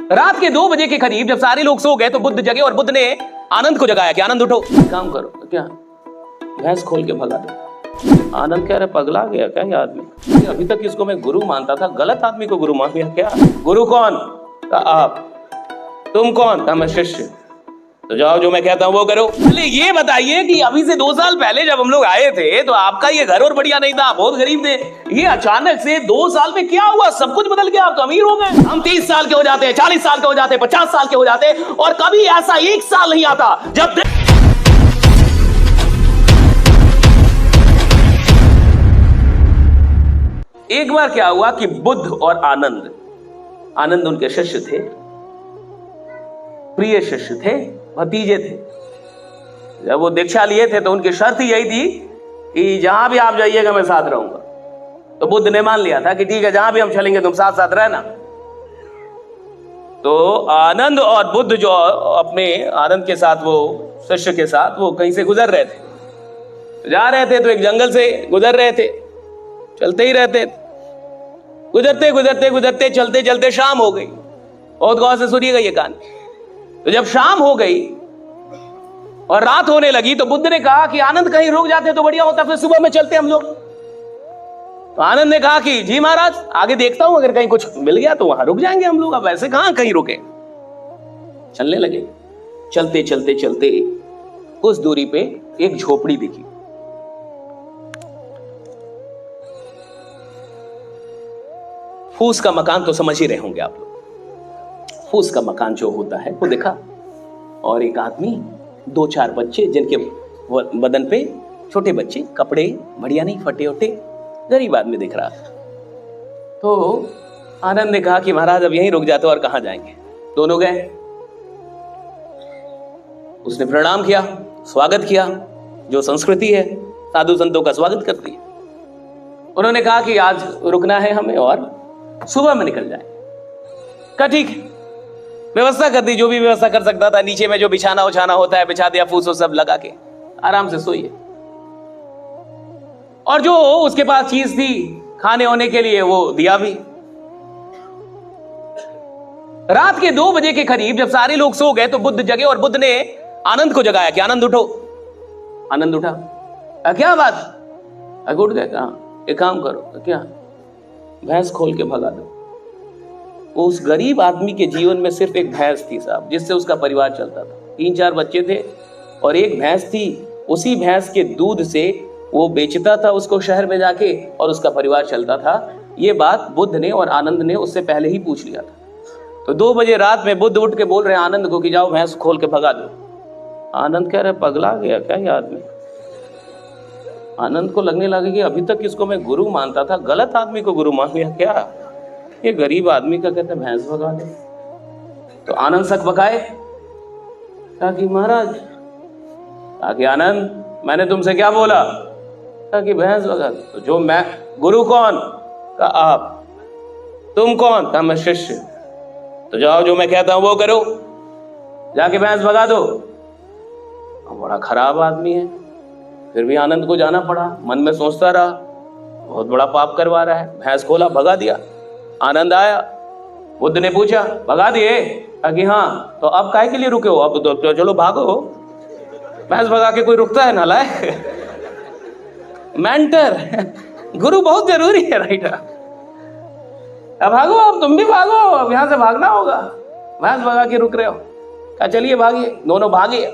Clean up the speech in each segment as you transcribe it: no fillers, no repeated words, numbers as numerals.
रात के 2 बजे के करीब जब सारे लोग सो गए तो बुद्ध जगे और बुद्ध ने आनंद को जगाया कि आनंद उठो, काम करो। तो क्या भैंस खोल के भगा दो। आनंद कह रहे पगला गया क्या ये आदमी, अभी तक इसको मैं गुरु मानता था, गलत आदमी को गुरु मान लिया क्या। गुरु कौन? का आप। तुम कौन? का मैं शिष्य। तो जाओ जो मैं कहता हूं वो करो। पहले ये बताइए कि अभी से 2 साल पहले जब हम लोग आए थे तो आपका ये घर और बढ़िया नहीं था, बहुत गरीब थे। ये अचानक से 2 साल में क्या हुआ? सब कुछ बदल गया, आप तो अमीर हो गए। हम 30 साल के हो जाते हैं, 40 साल के हो जाते हैं, 50 साल के हो जाते हैं और कभी ऐसा 1 साल नहीं आता जब एक बार क्या हुआ कि बुद्ध और आनंद उनके शिष्य थे, प्रिय शिष्य थे, भतीजे थे। जब वो दीक्षा लिए थे तो उनकी शर्त ही यही थी कि जहां भी आप जाइएगा मैं साथ रहूंगा। तो बुद्ध ने मान लिया था कि ठीक है, जहां भी हम चलेंगे तुम साथ साथ रहना। तो आनंद और बुद्ध जो अपने आनंद के साथ, वो शिष्य के साथ वो कहीं से गुजर रहे थे, जा रहे थे तो एक जंगल से गुजर रहे थे, चलते ही रहते थे। गुजरते गुजरते गुजरते चलते चलते शाम हो गई। बहुत गौर से सुनिएगा ये कहानी। तो जब शाम हो गई और रात होने लगी तो बुद्ध ने कहा कि आनंद कहीं रुक जाते तो बढ़िया होता, फिर सुबह में चलते हम लोग। तो आनंद ने कहा कि जी महाराज, आगे देखता हूं, अगर कहीं कुछ मिल गया तो वहां रुक जाएंगे हम लोग, अब ऐसे कहां कहीं रुके। चलने लगे। चलते चलते चलते कुछ दूरी पे एक झोपड़ी दिखी। फूस का मकान तो समझ ही रहे होंगे आप लोग। फूस का मकान जो होता है वो देखा, और एक आदमी, 2-4 बच्चे जिनके बदन पे छोटे बच्चे, कपड़े बढ़िया नहीं, फटे उटे, गरीब आदमी दिख रहा था। तो आनंद ने कहा कि महाराज अब यहीं रुक जाते और कहां जाएंगे। दोनों गए। उसने प्रणाम किया, स्वागत किया, जो संस्कृति है साधु संतों का स्वागत करती है। उन्होंने कहा कि आज रुकना है हमें और सुबह में निकल जाए। कहा ठीक है, व्यवस्था कर दी, जो भी व्यवस्था कर सकता था। नीचे में जो बिछाना उछाना होता है बिछा दिया, फूस सब लगा के आराम से सोइए। और जो उसके पास चीज थी खाने होने के लिए वो दिया भी। रात के 2 बजे के करीब जब सारे लोग सो गए तो बुद्ध जगे और बुद्ध ने आनंद को जगाया कि आनंद उठो। आनंद उठा। क्या बात? उठ गए। कहा एक काम करो। क्या? भैंस खोल के भगा दो। उस गरीब आदमी के जीवन में सिर्फ एक भैंस थी साहब, जिससे उसका परिवार चलता था। 3-4 बच्चे थे और एक भैंस थी। उसी भैंस के दूध से वो बेचता था उसको शहर में जाके और उसका परिवार चलता था। ये बात बुद्ध ने और आनंद ने उससे पहले ही पूछ लिया था। तो 2 बजे रात में बुद्ध उठ के बोल रहे हैं आनंद को कि जाओ भैंस खोल के भगा दो। आनंद कह रहे पगला गया क्या ये आदमी। आनंद को लगने लगा कि अभी तक इसको मैं गुरु मानता था, गलत आदमी को गुरु मान लिया क्या। ये गरीब आदमी का कहते भैंस भगा दे। तो आनंद शक बकाए। कहा कि महाराज, कहा कि आनंद मैंने तुमसे क्या बोला? कहा कि भैंस भगा दो। तो जो मैं, गुरु कौन? कहा आप। तुम कौन? कहा मैं शिष्य। तो जाओ जो मैं कहता हूं वो करो, जाके भैंस भगा दो। बड़ा खराब आदमी है। फिर भी आनंद को जाना पड़ा। मन में सोचता रहा बहुत बड़ा पाप करवा रहा है। भैंस खोला, भगा दिया। आनंद आया, बुद्ध ने पूछा भगा दिए? कि हाँ। तो अब काहे के लिए रुके हो? अब तो चलो भागो। भैंस भगा के कोई रुकता है नालायक? मेंटर, गुरु बहुत जरूरी है, राइट। अब भागो, अब तुम भी भागो, अब यहां से भागना होगा। भैंस भगा के रुक रहे हो। कहा चलिए भागिए। दोनों भागे।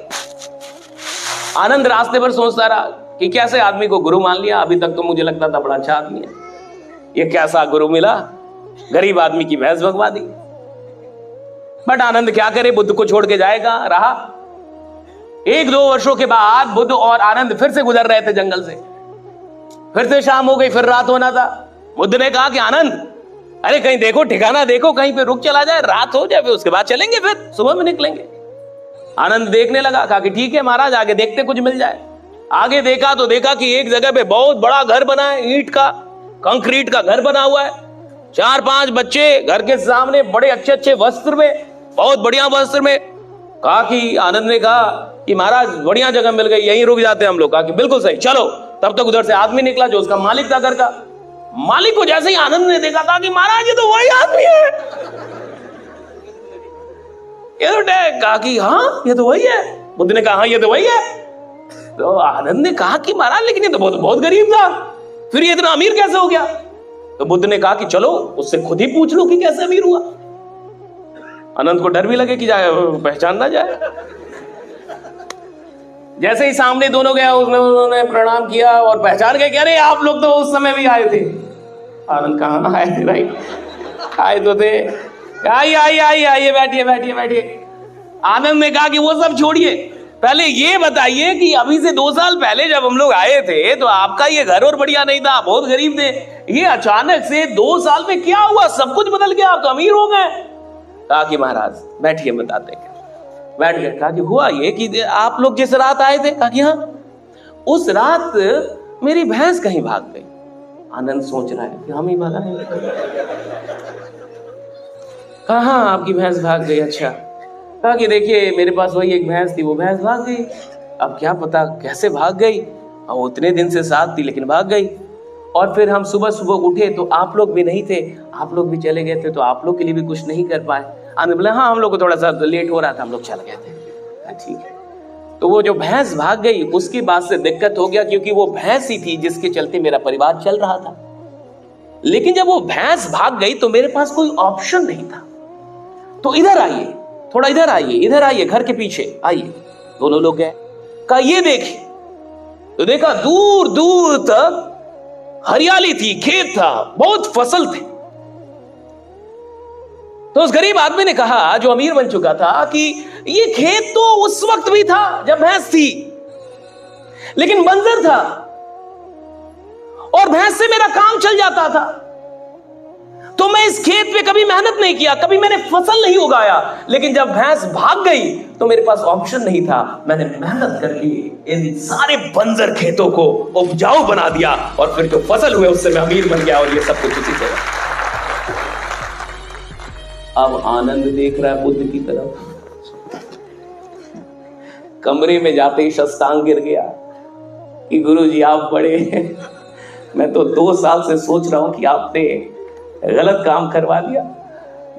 आनंद रास्ते पर सोचता रहा कि कैसे आदमी को गुरु मान लिया। अभी तक तो मुझे लगता था बड़ा अच्छा आदमी है, ये कैसा गुरु मिला, गरीब आदमी की भैंस भगवा दी। बट आनंद क्या करे, बुद्ध को छोड़ के जाएगा रहा। 1-2 वर्षों के बाद बुद्ध और आनंद फिर से गुजर रहे थे जंगल से। फिर से शाम हो गई, फिर रात होना था। बुद्ध ने कहा कि आनंद, अरे कहीं देखो, ठिकाना देखो, कहीं पे रुक चला जाए, रात हो जाए, फिर उसके बाद चलेंगे, फिर सुबह में निकलेंगे। आनंद देखने लगा। कहा कि ठीक है महाराज, आगे देखते कुछ मिल जाए। आगे देखा तो देखा कि एक जगह पे बहुत बड़ा घर बना है, ईंट का, कंक्रीट का घर बना हुआ है। 4-5 बच्चे घर के सामने बड़े अच्छे अच्छे वस्त्र में, बहुत बढ़िया वस्त्र में। कहा कि आनंद ने कहा कि महाराज बढ़िया जगह मिल गई, यहीं रुक जाते हैं हम लोग। कहा कि बिल्कुल सही, चलो। तब तक उधर से आदमी निकला जो उसका मालिक था घर का। मालिक को जैसे ही आनंद ने देखा, कहा कि महाराज ये तो वही आदमी है। ये तो कहा कि हाँ ये तो वही है। बुद्ध ने कहा हाँ ये तो वही है। तो आनंद ने कहा कि महाराज लेकिन ये तो बहुत बहुत गरीब था, फिर ये इतना अमीर कैसे हो गया? तो बुद्ध ने कहा कि चलो उससे खुद ही पूछ लो कि कैसे अमीर हुआ। आनंद को डर भी लगे कि जाए पहचान ना जाए। जैसे ही सामने दोनों गया उन्होंने प्रणाम किया और पहचान गए, कह रहे आप लोग तो उस समय भी आए थे। आनंद कहा आए थे भाई, आए तो थे। आइए आइए आइए आइए बैठिए बैठिए बैठिए। आनंद ने कहा कि वो सब छोड़िए, पहले ये बताइए कि अभी से 2 साल पहले जब हम लोग आए थे तो आपका ये घर और बढ़िया नहीं था, बहुत गरीब थे, ये अचानक से 2 साल में क्या हुआ? सब कुछ बदल गया, आप तो अमीर हो गए। कहा कि महाराज बैठिए बताते हैं। बैठ गए। कहा कि हुआ ये कि आप लोग जिस रात आए थे, कहा कि हाँ, उस रात मेरी भैंस कहीं भाग गई। आनंद सोच रहा है कि हम ही भागा है। कहा हाँ आपकी भैंस भाग गई, अच्छा। कहा कि देखिए मेरे पास वही एक भैंस थी, वो भैंस भाग गई, अब क्या पता कैसे भाग गई, और उतने दिन से साथ थी लेकिन भाग गई। और फिर हम सुबह सुबह उठे तो आप लोग भी नहीं थे, आप लोग भी चले गए थे, तो आप लोग के लिए भी कुछ नहीं कर पाए। आनंद बोला हाँ हम लोग को थोड़ा सा लेट हो रहा था, हम लोग चल गए थे। ठीक है। तो वो जो भैंस भाग गई उसकी बात से दिक्कत हो गया, क्योंकि वो भैंस ही थी जिसके चलते मेरा परिवार चल रहा था। लेकिन जब वो भैंस भाग गई तो मेरे पास कोई ऑप्शन नहीं था। तो इधर आइए, थोड़ा इधर आइए, इधर आइए, घर के पीछे आइए। दोनों लोग गए। कहा ये देखिए। तो देखा दूर दूर तक हरियाली थी, खेत था, बहुत फसल थे। तो उस गरीब आदमी ने कहा, जो अमीर बन चुका था, कि ये खेत तो उस वक्त भी था जब भैंस थी, लेकिन बंजर था और भैंस से मेरा काम चल जाता था। तो मैं इस खेत पे कभी मेहनत नहीं किया, कभी मैंने फसल नहीं उगाया, लेकिन जब भैंस भाग गई तो मेरे पास ऑप्शन नहीं था। मैंने मेहनत करके इन सारे बंजर खेतों को उपजाऊ बना दिया और फिर जो फसल हुए उससे मैं अमीर बन गया, और ये सब कुछ उसी से। अब आनंद देख रहा है बुद्ध की तरफ। कमरे में जाते ही शस्तांग गिर गया कि गुरुजी आप बड़े हैं, मैं तो 2 साल से सोच रहा हूं कि आपने गलत काम करवा दिया,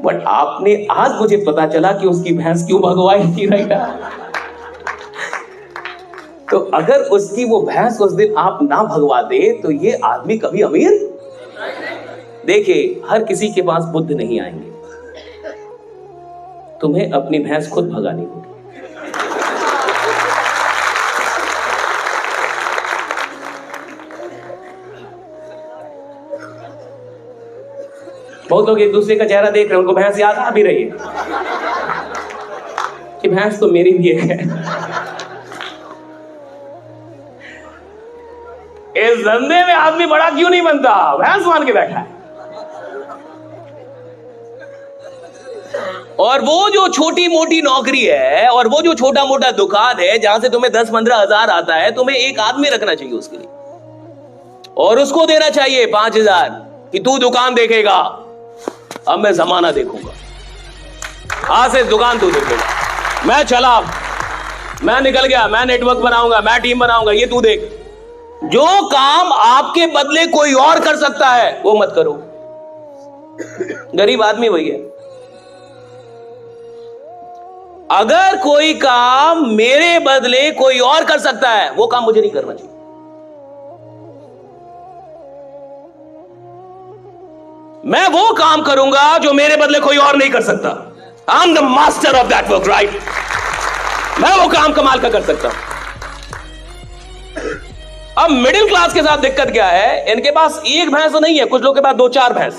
बट आपने आज मुझे पता चला कि उसकी भैंस क्यों भगवाई थी। तो अगर उसकी वो भैंस उस दिन आप ना भगवा दे तो ये आदमी कभी अमीर। देखिए हर किसी के पास बुद्ध नहीं आएंगे, तुम्हें अपनी भैंस खुद भगानी होगी। बहुत लोग एक दूसरे का चेहरा देख रहे हैं, उनको भैंस याद आ भी रही है कि भैंस तो मेरी भी है। इस धंधे में आदमी बड़ा क्यों नहीं बनता? भैंस मान के बैठा है। और वो जो छोटी मोटी नौकरी है और वो जो छोटा मोटा दुकान है जहां से तुम्हें 10-15 हजार आता है, तुम्हें एक आदमी रखना चाहिए उसके लिए, और उसको देना चाहिए 5,000 कि तू दुकान देखेगा, अब मैं जमाना देखूंगा, आज से दुकान तू देखेगा, मैं चला, मैं निकल गया, मैं नेटवर्क बनाऊंगा, मैं टीम बनाऊंगा, ये तू देख। जो काम आपके बदले कोई और कर सकता है वो मत करो। गरीब आदमी वही है। अगर कोई काम मेरे बदले कोई और कर सकता है वो काम मुझे नहीं करना चाहिए। मैं वो काम करूंगा जो मेरे बदले कोई और नहीं कर सकता। I am the master of that work, right? मैं वो काम कमाल का कर सकता हूं। अब मिडिल क्लास के साथ दिक्कत क्या है, इनके पास एक भैंस नहीं है, कुछ लोग के पास 2-4 भैंस,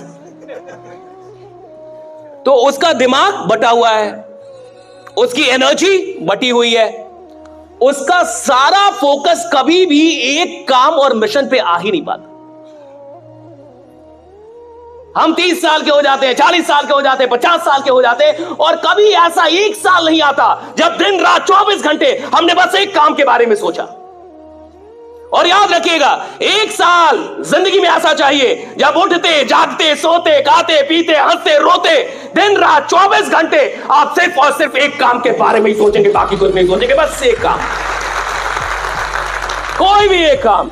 तो उसका दिमाग बटा हुआ है, उसकी एनर्जी बटी हुई है, उसका सारा फोकस कभी भी एक काम और मिशन पे आ ही नहीं पाता। हम 30 साल के हो जाते हैं, 40 साल के हो जाते हैं, 50 साल के हो जाते हैं, और कभी ऐसा 1 साल नहीं आता जब दिन रात 24 घंटे हमने बस एक काम के बारे में सोचा। और याद रखिएगा, 1 साल जिंदगी में ऐसा चाहिए जब उठते जागते सोते खाते पीते हंसते रोते दिन रात 24 घंटे आप सिर्फ और सिर्फ एक काम के बारे में ही सोचेंगे, बाकी कुछ नहीं सोचेंगे, बस एक काम, कोई भी एक काम।